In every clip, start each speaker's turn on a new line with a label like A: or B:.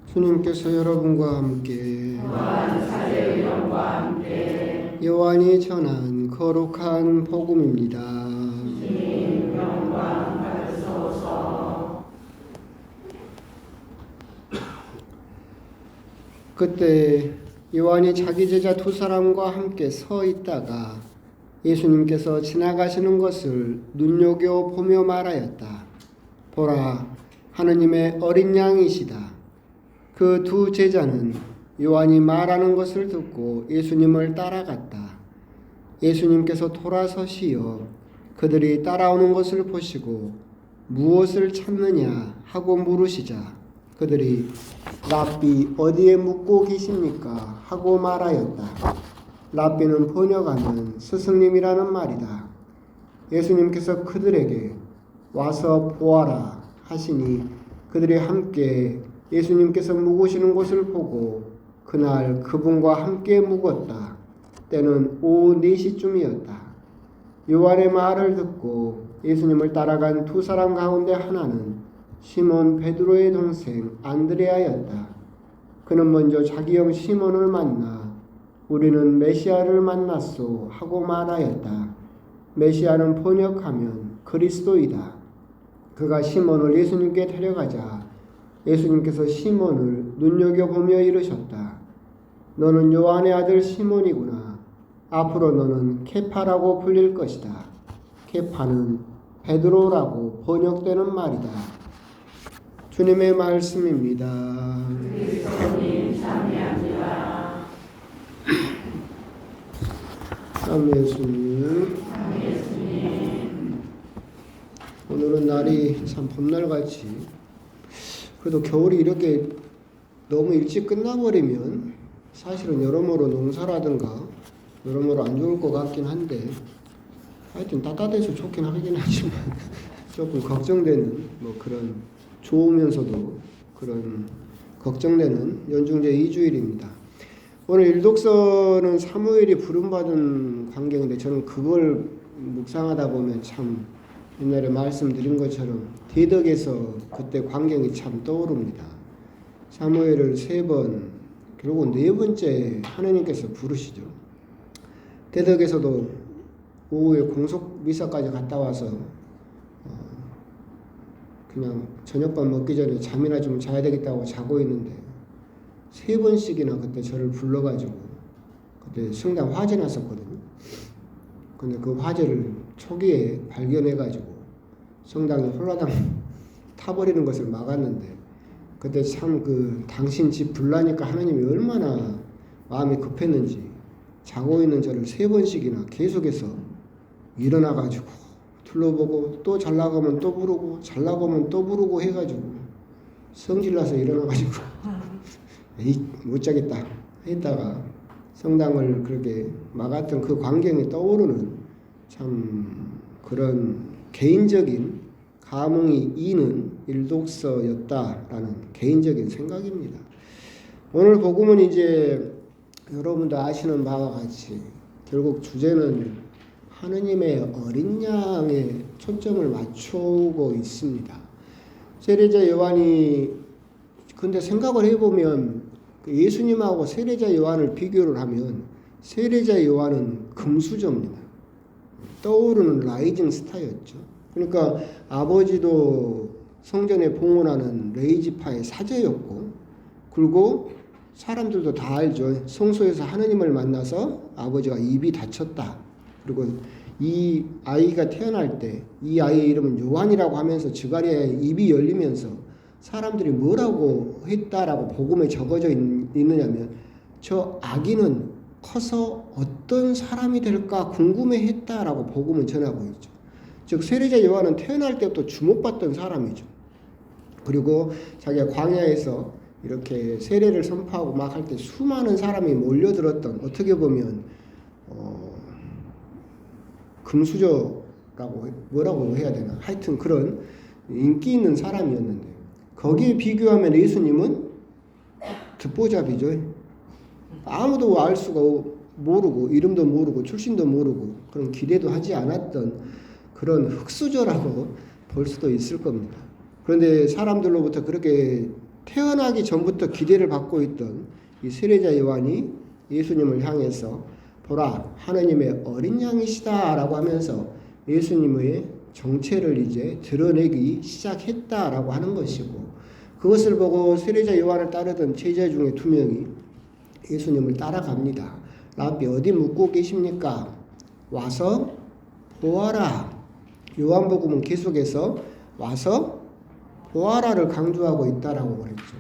A: 주님께서 여러분과 함께
B: 또한 사제의 영과 함께
A: 요한이 전한 거룩한 복음입니다.
B: 주님 영광 받으소서.
A: 그때 요한이 자기 제자 두 사람과 함께 서 있다가 예수님께서 지나가시는 것을 눈여겨보며 말하였다. 보라, 하느님의 어린 양이시다. 그 두 제자는 요한이 말하는 것을 듣고 예수님을 따라갔다. 예수님께서 돌아서시어 그들이 따라오는 것을 보시고 무엇을 찾느냐 하고 물으시자 그들이 랍비 어디에 묵고 계십니까? 하고 말하였다. 랍비는 번역하면 스승님이라는 말이다. 예수님께서 그들에게 와서 보아라 하시니 그들이 함께 예수님께서 묵으시는 곳을 보고 그날 그분과 함께 묵었다. 때는 오후 4시쯤이었다. 요한의 말을 듣고 예수님을 따라간 두 사람 가운데 하나는 시몬 베드로의 동생 안드레아였다. 그는 먼저 자기 형 시몬을 만나 우리는 메시아를 만났소 하고 말하였다. 메시아는 번역하면 그리스도이다. 그가 시몬을 예수님께 데려가자 예수님께서 시몬을 눈여겨보며 이르셨다. 너는 요한의 아들 시몬이구나. 앞으로 너는 케파라고 불릴 것이다. 케파는 베드로라고 번역되는 말이다. 주님의 말씀입니다.
B: 그리스도님 참여합니다.
A: 예수님.
B: 예수님.
A: 오늘은 날이 참 봄날 같이 그래도 겨울이 이렇게 너무 일찍 끝나버리면 사실은 여러모로 농사라든가 여러모로 안 좋을 것 같긴 한데 하여튼 따뜻해서 좋긴 하긴 하지만 조금 걱정되는 뭐 그런 좋으면서도 그런 걱정되는 연중제 2주일입니다. 오늘 일독서는 사무엘이 부름받은 광경인데 저는 그걸 묵상하다 보면 참 옛날에 말씀드린 것처럼 대덕에서 그때 광경이 참 떠오릅니다. 사무엘을 3번 그리고 4번째 하느님께서 부르시죠. 대덕에서도 오후에 공속 미사까지 갔다 와서 그냥 저녁밥 먹기 전에 잠이나 좀 자야 되겠다고 자고 있는데 3번씩이나 그때 저를 불러가지고 그때 성당 화재 났었거든요. 근데 그 화재를 초기에 발견해가지고 성당에 홀라당 타버리는 것을 막았는데 그때 참 그 당신 집 불나니까 하나님이 얼마나 마음이 급했는지 자고 있는 저를 3번씩이나 계속해서 일어나가지고 둘러보고 또 잘 나가면 또 부르고 잘 나가면 또 부르고 해가지고 성질나서 일어나가지고 에이 못 자겠다 했다가 성당을 그렇게 막았던 그 광경이 떠오르는 참 그런 개인적인 감흥이 있는 일독서였다라는 개인적인 생각입니다. 오늘 복음은 이제 여러분도 아시는 바와 같이 결국 주제는 하느님의 어린 양에 초점을 맞추고 있습니다. 세례자 요한이 근데 생각을 해보면 예수님하고 세례자 요한을 비교를 하면 세례자 요한은 금수저입니다. 떠오르는 라이징 스타였죠. 그러니까 아버지도 성전에 봉헌하는 레이지파의 사제였고 그리고 사람들도 다 알죠. 성소에서 하느님을 만나서 아버지가 입이 닫혔다. 그리고 이 아이가 태어날 때 이 아이의 이름은 요한이라고 하면서 지가리에 입이 열리면서 사람들이 뭐라고 했다라고 복음에 적어져 있느냐면 저 아기는 커서 어떤 사람이 될까 궁금해했다라고 복음은 전하고 있죠. 즉 세례자 요한은 태어날 때부터 주목받던 사람이죠. 그리고 자기가 광야에서 이렇게 세례를 선포하고 막 할 때 수많은 사람이 몰려들었던 어떻게 보면 금수저라고 뭐라고 해야 되나 하여튼 그런 인기 있는 사람이었는데 거기에 비교하면 예수님은 듣보잡이죠. 아무도 알 수가 모르고 이름도 모르고 출신도 모르고 그런 기대도 하지 않았던 그런 흙수저라고 볼 수도 있을 겁니다. 그런데 사람들로부터 그렇게 태어나기 전부터 기대를 받고 있던 이 세례자 요한이 예수님을 향해서 보라 하느님의 어린 양이시다라고 하면서 예수님의 정체를 이제 드러내기 시작했다라고 하는 것이고, 그것을 보고 세례자 요한을 따르던 제자 중에 2명이 예수님을 따라갑니다. 라비 어디 묵고 계십니까? 와서 보아라. 요한복음은 계속해서 와서 보아라를 강조하고 있다라고 그랬죠.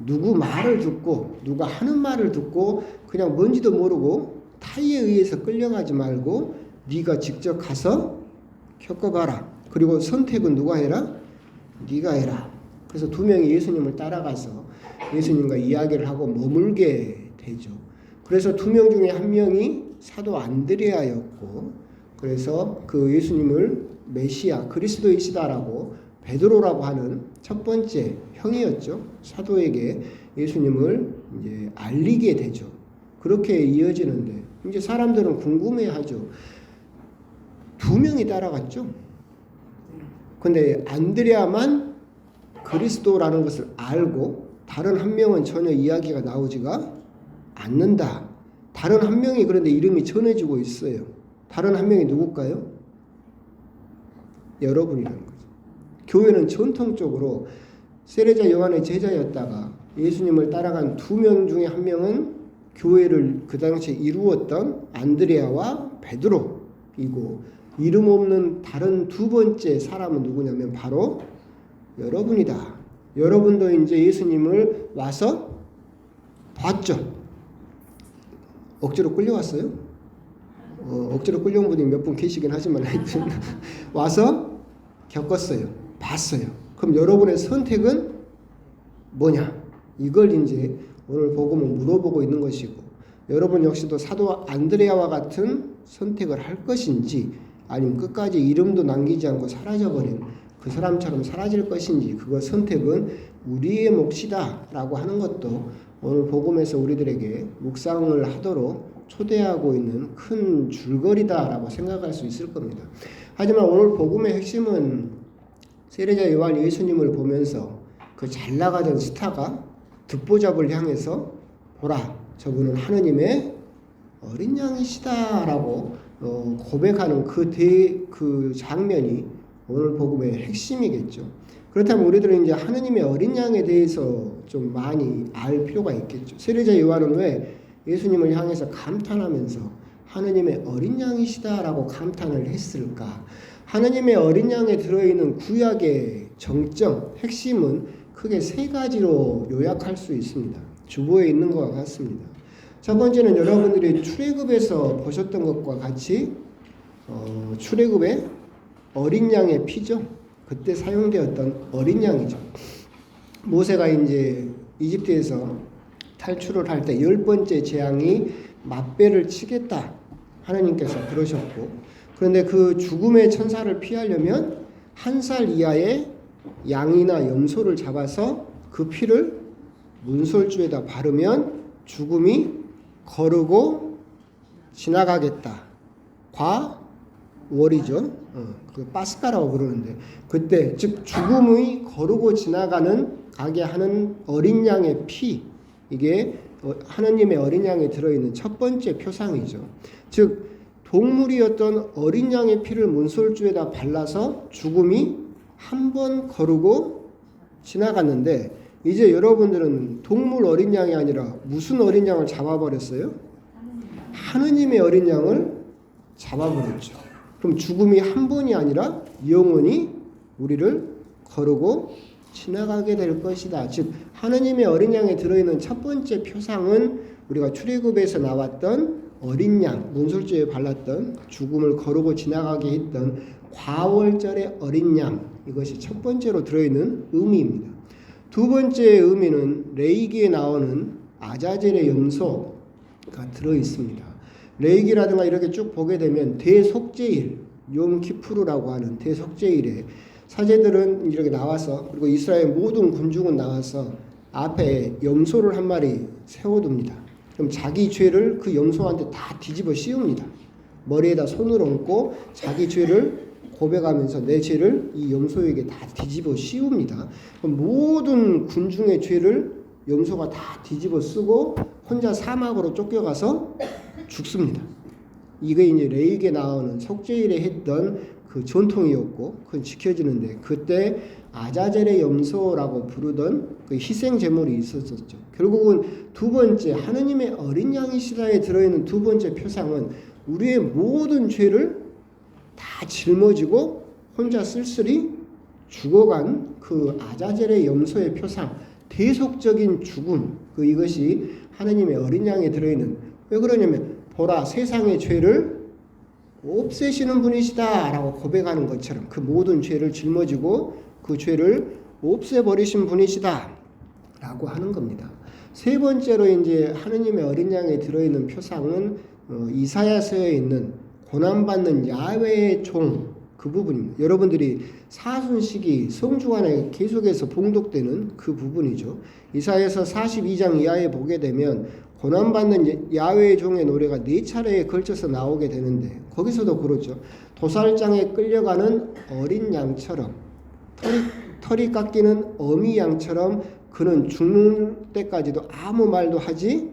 A: 누구 말을 듣고 누가 하는 말을 듣고 그냥 뭔지도 모르고 타의에 의해서 끌려가지 말고 네가 직접 가서 겪어봐라. 그리고 선택은 누가 해라? 네가 해라. 그래서 2명이 예수님을 따라가서 예수님과 이야기를 하고 머물게 되죠. 그래서 2명 중에 1명이 사도 안드레아였고, 그래서 그 예수님을 메시아 그리스도이시다라고 베드로라고 하는 첫 번째 형이었죠. 사도에게 예수님을 이제 알리게 되죠. 그렇게 이어지는데 이제 사람들은 궁금해하죠. 2명이 따라갔죠. 근데 안드레아만 그리스도라는 것을 알고 다른 1명은 전혀 이야기가 나오지가 않는다. 다른 1명이 그런데 이름이 전해지고 있어요. 다른 1명이 누굴까요? 여러분이라는 거죠. 교회는 전통적으로 세례자 요한의 제자였다가 예수님을 따라간 2명 중에 1명은 교회를 그 당시에 이루었던 안드레아와 베드로이고, 이름 없는 다른 2번째 사람은 누구냐면 바로 여러분이다. 여러분도 이제 예수님을 와서 봤죠. 억지로 끌려왔어요? 억지로 끌려온 분이 몇 분 계시긴 하지만 하여튼 와서 겪었어요. 봤어요. 그럼 여러분의 선택은 뭐냐? 이걸 이제 오늘 복음은 물어보고 있는 것이고, 여러분 역시도 사도 안드레아와 같은 선택을 할 것인지, 아니면 끝까지 이름도 남기지 않고 사라져버린 그 사람처럼 사라질 것인지, 그거 선택은 우리의 몫이다 라고 하는 것도 오늘 복음에서 우리들에게 묵상을 하도록 초대하고 있는 큰 줄거리다 라고 생각할 수 있을 겁니다. 하지만 오늘 복음의 핵심은 세례자 요한이 예수님을 보면서 그 잘 나가던 스타가 듣보잡을 향해서 보라 저분은 하느님의 어린 양이시다 라고 고백하는 그 장면이 오늘 복음의 핵심이겠죠. 그렇다면 우리들은 이제 하느님의 어린 양에 대해서 좀 많이 알 필요가 있겠죠. 세례자 요한은 왜 예수님을 향해서 감탄하면서 하느님의 어린 양이시다라고 감탄을 했을까? 하느님의 어린 양에 들어있는 구약의 정점, 핵심은 크게 3가지로 요약할 수 있습니다. 주보에 있는 것과 같습니다. 첫 번째는 여러분들이 출애굽에서 보셨던 것과 같이 출애굽의 어린 양의 피죠. 그때 사용되었던 어린 양이죠. 모세가 이제 이집트에서 탈출을 할 때 10번째 재앙이 맞배를 치겠다 하나님께서 그러셨고, 그런데 그 죽음의 천사를 피하려면 1살 이하의 양이나 염소를 잡아서 그 피를 문설주에다 바르면 죽음이 거르고 지나가겠다. 과월이죠. 그 파스카라고 그러는데, 그때 즉 죽음이 거르고 가게 하는 어린 양의 피, 이게 하느님의 어린 양에 들어있는 첫 번째 표상이죠. 즉 동물이었던 어린 양의 피를 문설주에다 발라서 죽음이 한 번 거르고 지나갔는데, 이제 여러분들은 동물 어린 양이 아니라 무슨 어린 양을 잡아버렸어요? 하느님의 어린 양을 잡아버렸죠. 그럼 죽음이 한 번이 아니라 영원히 우리를 거르고 지나가게 될 것이다. 즉 하느님의 어린 양에 들어있는 첫 번째 표상은 우리가 출애굽에서 나왔던 어린 양, 문설주에 발랐던 죽음을 거르고 지나가게 했던 과월절의 어린 양, 이것이 첫 번째로 들어있는 의미입니다. 두 번째 의미는 레위기에 나오는 아자젤의 염소가 들어있습니다. 레위기라든가 이렇게 쭉 보게 되면 대속죄일, 욤키푸르라고 하는 대속죄일에 사제들은 이렇게 나와서, 그리고 이스라엘 모든 군중은 나와서 앞에 염소를 한 마리 세워둡니다. 그럼 자기 죄를 그 염소한테 다 뒤집어 씌웁니다. 머리에다 손을 얹고 자기 죄를 고백하면서 내 죄를 이 염소에게 다 뒤집어 씌웁니다. 모든 군중의 죄를 염소가 다 뒤집어 쓰고 혼자 사막으로 쫓겨가서 죽습니다. 이게 이제 레이기에 나오는 속죄일에 했던 그 전통이었고 그건 지켜지는데 그때 아자젤의 염소라고 부르던 그 희생 제물이 있었었죠. 결국은 두 번째 하느님의 어린 양이시다에 들어있는 두 번째 표상은 우리의 모든 죄를 다 짊어지고 혼자 쓸쓸히 죽어간 그 아자젤의 염소의 표상, 대속적인 죽음, 이것이 하느님의 어린 양에 들어있는, 왜 그러냐면 보라 세상의 죄를 없애시는 분이시다 라고 고백하는 것처럼 그 모든 죄를 짊어지고 그 죄를 없애버리신 분이시다 라고 하는 겁니다. 세 번째로 이제 하느님의 어린 양에 들어있는 표상은 이사야서에 있는 고난받는 야훼의 종 그 부분입니다. 여러분들이 사순식이 성주간에 계속해서 봉독되는 그 부분이죠. 이사야서 42장 이하에 보게 되면 고난받는 야훼의 종의 노래가 4차례에 걸쳐서 나오게 되는데 거기서도 그러죠. 도살장에 끌려가는 어린 양처럼 털이 깎이는 어미 양처럼 그는 죽는 때까지도 아무 말도 하지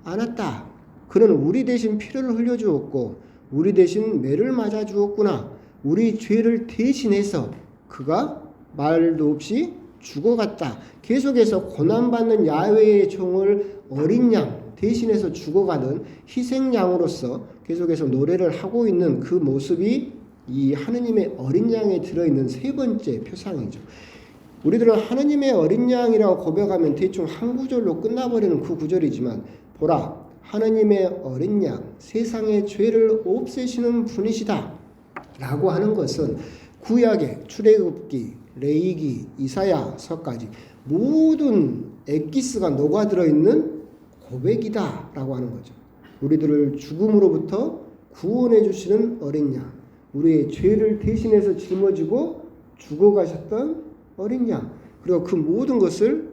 A: 않았다. 그는 우리 대신 피를 흘려주었고 우리 대신 매를 맞아 주었구나. 우리 죄를 대신해서 그가 말도 없이 죽어갔다. 계속해서 고난받는 야훼의 종을 어린 양 대신해서 죽어가는 희생양으로서 계속해서 노래를 하고 있는 그 모습이 이 하느님의 어린 양에 들어있는 세 번째 표상이죠. 우리들은 하느님의 어린 양이라고 고백하면 대충 한 구절로 끝나버리는 그 구절이지만 보라 하느님의 어린 양 세상의 죄를 없애시는 분이시다 라고 하는 것은 구약의 출애굽기, 레위기, 이사야서까지 모든 엑기스가 녹아들어 있는 고백이다 라고 하는 거죠. 우리들을 죽음으로부터 구원해 주시는 어린 양, 우리의 죄를 대신해서 짊어지고 죽어가셨던 어린 양, 그리고 그 모든 것을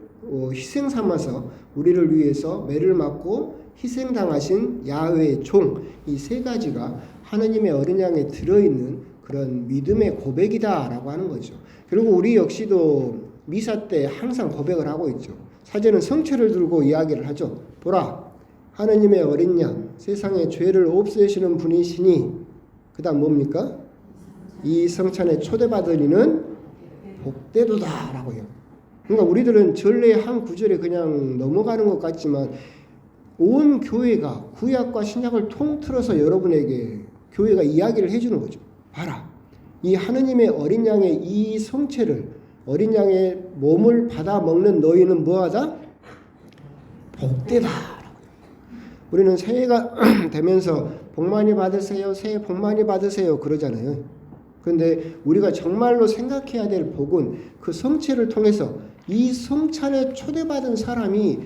A: 희생 삼아서 우리를 위해서 매를 맞고 희생당하신 야훼의 종, 이 세 가지가 하느님의 어린 양에 들어있는 그런 믿음의 고백이다라고 하는 거죠. 그리고 우리 역시도 미사 때 항상 고백을 하고 있죠. 사제는 성체를 들고 이야기를 하죠. 보라, 하느님의 어린 양, 세상의 죄를 없애시는 분이시니 그 다음 뭡니까? 이 성찬에 초대받은 이는 복되도다 라고 해요. 그러니까 우리들은 전례의 한 구절에 그냥 넘어가는 것 같지만 온 교회가 구약과 신약을 통틀어서 여러분에게 교회가 이야기를 해주는 거죠. 봐라, 이 하느님의 어린 양의 이 성체를 어린 양의 몸을 받아 먹는 너희는 뭐하다? 복되다. 우리는 새해가 되면서 복 많이 받으세요, 새해 복 많이 받으세요 그러잖아요. 그런데 우리가 정말로 생각해야 될 복은 그 성체를 통해서 이 성찬에 초대받은 사람이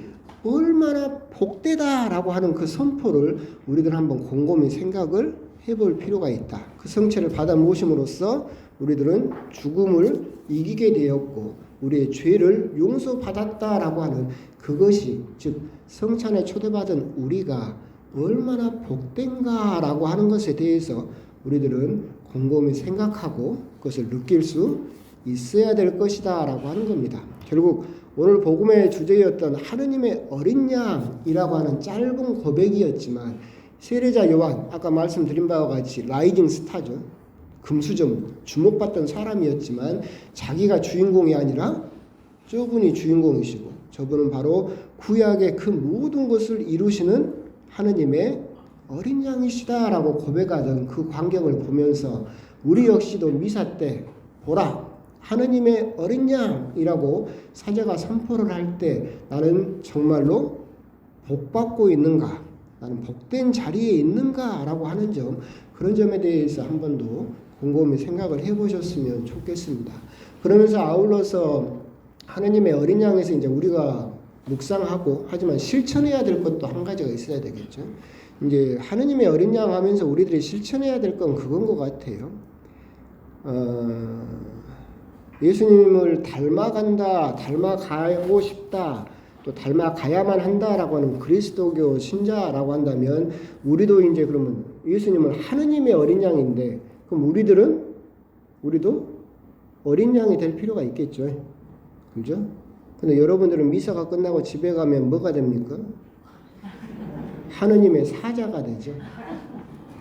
A: 얼마나 복되다라고 하는 그 선포를 우리들 한번 곰곰이 생각을 해볼 필요가 있다. 그 성체를 받아 모심으로써 우리들은 죽음을 이기게 되었고 우리의 죄를 용서받았다라고 하는 그것이 즉 성찬에 초대받은 우리가 얼마나 복된가라고 하는 것에 대해서 우리들은 곰곰이 생각하고 그것을 느낄 수 있어야 될 것이다 라고 하는 겁니다. 결국 오늘 복음의 주제였던 하느님의 어린 양이라고 하는 짧은 고백이었지만 세례자 요한, 아까 말씀드린 바와 같이 라이징 스타죠. 금수저, 주목받던 사람이었지만 자기가 주인공이 아니라 저분이 주인공이시고 저분은 바로 구약의 그 모든 것을 이루시는 하느님의 어린 양이시다라고 고백하던 그 광경을 보면서 우리 역시도 미사 때 보라 하느님의 어린 양이라고 사제가 선포를 할 때 나는 정말로 복받고 있는가, 나는 복된 자리에 있는가라고 하는 점, 그런 점에 대해서 한 번 더 곰곰이 생각을 해보셨으면 좋겠습니다. 그러면서 아울러서 하느님의 어린 양에서 이제 우리가 묵상하고 하지만 실천해야 될 것도 한 가지가 있어야 되겠죠. 이제 하느님의 어린 양 하면서 우리들이 실천해야 될 건 그건 것 같아요. 예수님을 닮아간다, 닮아가고 싶다, 또 닮아가야만 한다라고 하는 그리스도교 신자라고 한다면 우리도 이제 그러면 예수님은 하느님의 어린 양인데 그럼 우리들은 우리도 어린 양이 될 필요가 있겠죠. 그죠? 근데 여러분들은 미사가 끝나고 집에 가면 뭐가 됩니까? 하느님의 사자가 되죠.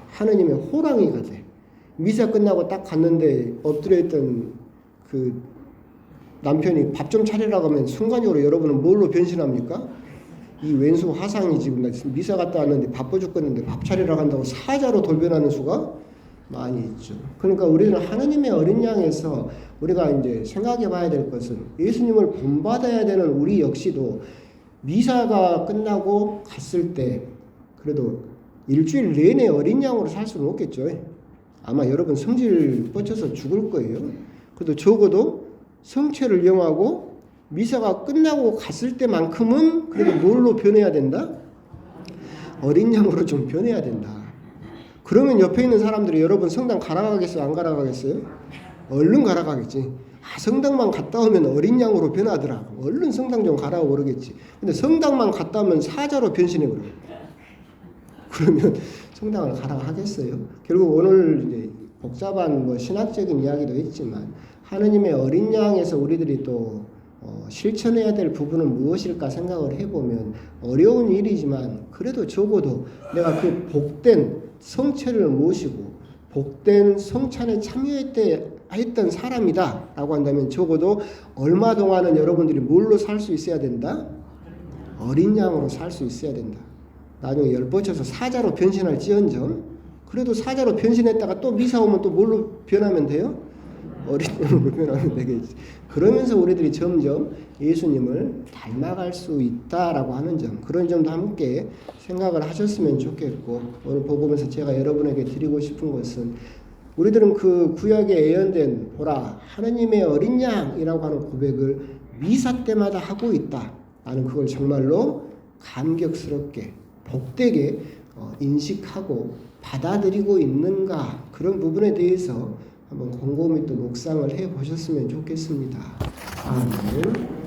A: 하느님의 호랑이가 돼. 미사 끝나고 딱 갔는데 엎드려 있던 그 남편이 밥 좀 차리라고 하면 순간적으로 여러분은 뭘로 변신합니까? 이 왼수 화상이 지금 나 미사 갔다 왔는데 바빠 죽겠는데 밥 차리라고 한다고 사자로 돌변하는 수가 많이 있죠. 그러니까 우리는 하느님의 어린 양에서 우리가 이제 생각해 봐야 될 것은 예수님을 본받아야 되는 우리 역시도 미사가 끝나고 갔을 때 그래도 일주일 내내 어린 양으로 살 수는 없겠죠. 아마 여러분 성질 뻗쳐서 죽을 거예요. 그래도 적어도 성체를 이용하고 미사가 끝나고 갔을 때만큼은 그래도 뭘로 변해야 된다? 어린 양으로 좀 변해야 된다. 그러면 옆에 있는 사람들이 여러분 성당 가라 가겠어요? 안 가라 가겠어요? 얼른 가라 가겠지. 아, 성당만 갔다 오면 어린 양으로 변하더라. 얼른 성당 좀 가라고 그러겠지. 근데 성당만 갔다 오면 사자로 변신해 버려요. 그러면 성당을 가라 하겠어요? 결국 오늘 이제 복잡한 뭐 신학적인 이야기도 있지만 하느님의 어린 양에서 우리들이 또 실천해야 될 부분은 무엇일까 생각을 해보면 어려운 일이지만 그래도 적어도 내가 그 복된 성체를 모시고 복된 성찬에 참여했던 사람이다 라고 한다면 적어도 얼마 동안은 여러분들이 뭘로 살 수 있어야 된다? 어린 양으로 살 수 있어야 된다. 나중에 열뻗쳐서 사자로 변신할지언정 그래도 사자로 변신했다가 또 미사 오면 또 뭘로 변하면 돼요? 어린 양으로 변하면 되겠지. 그러면서 우리들이 점점 예수님을 닮아갈 수 있다라고 하는 점, 그런 점도 함께 생각을 하셨으면 좋겠고, 오늘 복음에서 제가 여러분에게 드리고 싶은 것은 우리들은 그 구약에 예언된 보라 하느님의 어린 양이라고 하는 고백을 미사 때마다 하고 있다. 나는 그걸 정말로 감격스럽게 복되게 인식하고 받아들이고 있는가, 그런 부분에 대해서 한번 곰곰이 또 묵상을 해 보셨으면 좋겠습니다. 아멘.